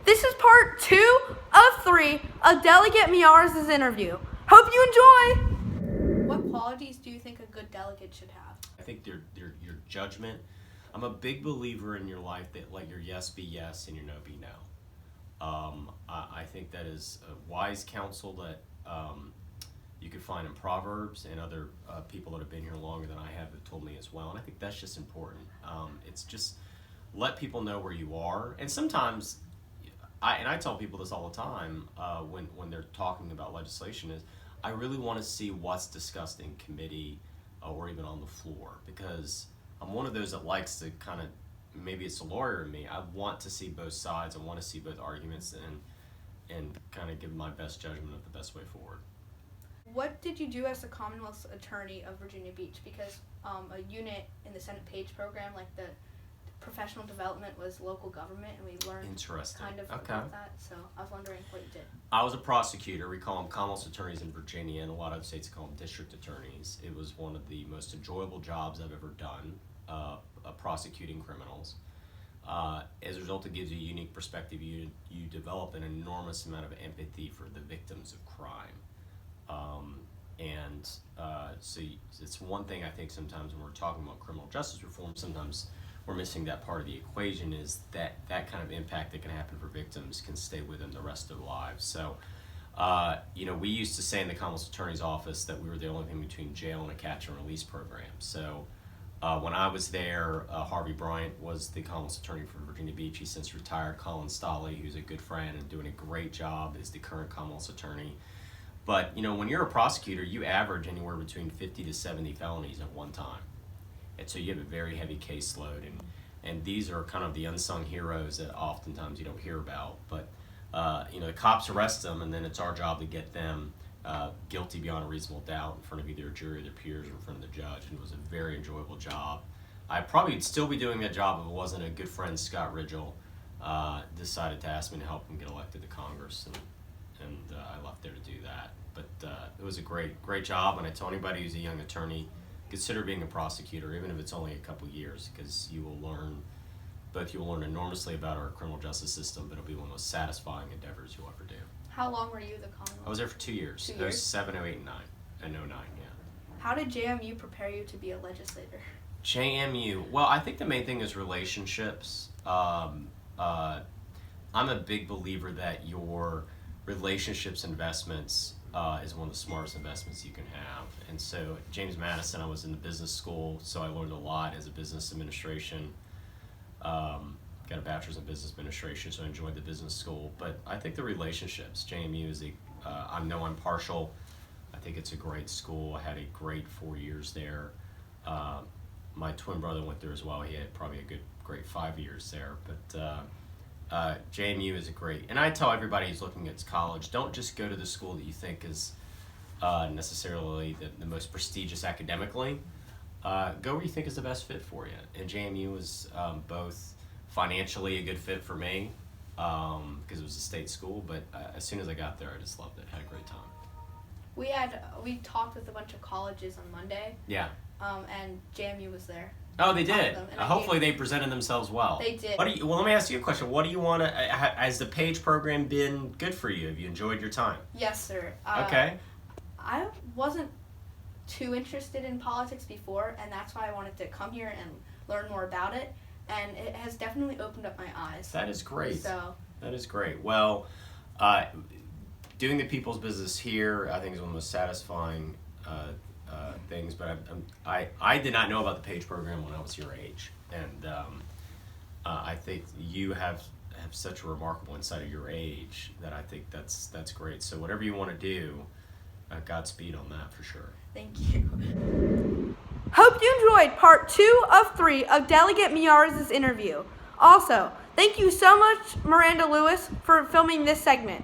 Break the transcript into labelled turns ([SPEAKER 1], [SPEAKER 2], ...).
[SPEAKER 1] This is part 2 of 3 of Delegate Miyares' interview. Hope you enjoy! What qualities do you think a good delegate should have?
[SPEAKER 2] I think your judgment. I'm a big believer in your life that let your yes be yes and your no be no. I think that is a wise counsel that you could find in Proverbs, and other people that have been here longer than I have told me as well. And I think that's just important. It's just let people know where you are. And sometimes, I tell people this all the time when they're talking about legislation, is I really want to see what's discussed in committee or even on the floor, because I'm one of those that likes to kind of, maybe it's a lawyer in me, I want to see both sides. I want to see both arguments and kind of give my best judgment of the best way forward.
[SPEAKER 1] What did you do as the Commonwealth's Attorney of Virginia Beach? Because a unit in the Senate Page program, like the professional development, was local government, and we learned kind of about that. So I was wondering what you did. I
[SPEAKER 2] was a prosecutor. We call them Commonwealth's attorneys in Virginia, and a lot of states call them district attorneys. It was one of the most enjoyable jobs I've ever done, prosecuting criminals. As a result, it gives you a unique perspective. You develop an enormous amount of empathy for the victims of crime. So it's one thing I think sometimes when we're talking about criminal justice reform, sometimes we're missing that part of the equation, is that kind of impact that can happen for victims can stay with them the rest of their lives. So, we used to say in the Commonwealth's Attorney's Office that we were the only thing between jail and a catch and release program. So when I was there, Harvey Bryant was the Commonwealth's Attorney for Virginia Beach. He's since retired. Colin Stolley, who's a good friend and doing a great job, is the current Commonwealth's Attorney. But, when you're a prosecutor, you average anywhere between 50 to 70 felonies at one time. And so you have a very heavy caseload, and these are kind of the unsung heroes that oftentimes you don't hear about. But, the cops arrest them, and then it's our job to get them guilty beyond a reasonable doubt in front of either a jury or their peers or in front of the judge. And it was a very enjoyable job. I probably would still be doing that job if it wasn't a good friend, Scott Ridgell, decided to ask me to help him get elected to Congress, and I left there to do that. But it was a great job, and I tell anybody who's a young attorney, consider being a prosecutor, even if it's only a couple years, because you will learn enormously about our criminal justice system, but it'll be one of the most satisfying endeavors you'll ever do.
[SPEAKER 1] How long were you the Commonwealth?
[SPEAKER 2] I was there for 2 years.
[SPEAKER 1] 2 years?
[SPEAKER 2] It was 7, 08, and 9, and 09, yeah.
[SPEAKER 1] How did JMU prepare you to be a legislator?
[SPEAKER 2] JMU, well, I think the main thing is relationships. I'm a big believer that your relationships investments is one of the smartest investments you can have. And so at James Madison, I was in the business school, so I learned a lot as a business administration. Got a bachelor's in business administration, so I enjoyed the business school. But I think the relationships, JMU is I know I'm partial. I think it's a great school. I had a great 4 years there. My twin brother went there as well. He had probably a great 5 years there. But JMU is a great, and I tell everybody who's looking at college, don't just go to the school that you think is necessarily the most prestigious academically. Go where you think is the best fit for you. And JMU was both financially a good fit for me, because it was a state school, but as soon as I got there, I just loved it. Had a great time.
[SPEAKER 1] We talked with a bunch of colleges on Monday.
[SPEAKER 2] Yeah.
[SPEAKER 1] And JMU was there.
[SPEAKER 2] Oh, they did. Hopefully they presented themselves well.
[SPEAKER 1] They did.
[SPEAKER 2] Well, let me ask you a question. What do you want to, has the Page program been good for you? Have you enjoyed your time?
[SPEAKER 1] Yes, sir.
[SPEAKER 2] Okay.
[SPEAKER 1] I wasn't too interested in politics before, and that's why I wanted to come here and learn more about it. And it has definitely opened up my eyes.
[SPEAKER 2] That is great.
[SPEAKER 1] So.
[SPEAKER 2] That is great. Well, doing the people's business here, I think, is one of the most satisfying things. But I did not know about the Page program when I was your age, and I think you have such a remarkable insight of your age that I think that's great. So whatever you want to do, Godspeed on that for sure.
[SPEAKER 1] Thank you. Hope you enjoyed part 2 of 3 of Delegate Miyares' interview. Also, thank you so much, Miranda Lewis, for filming this segment.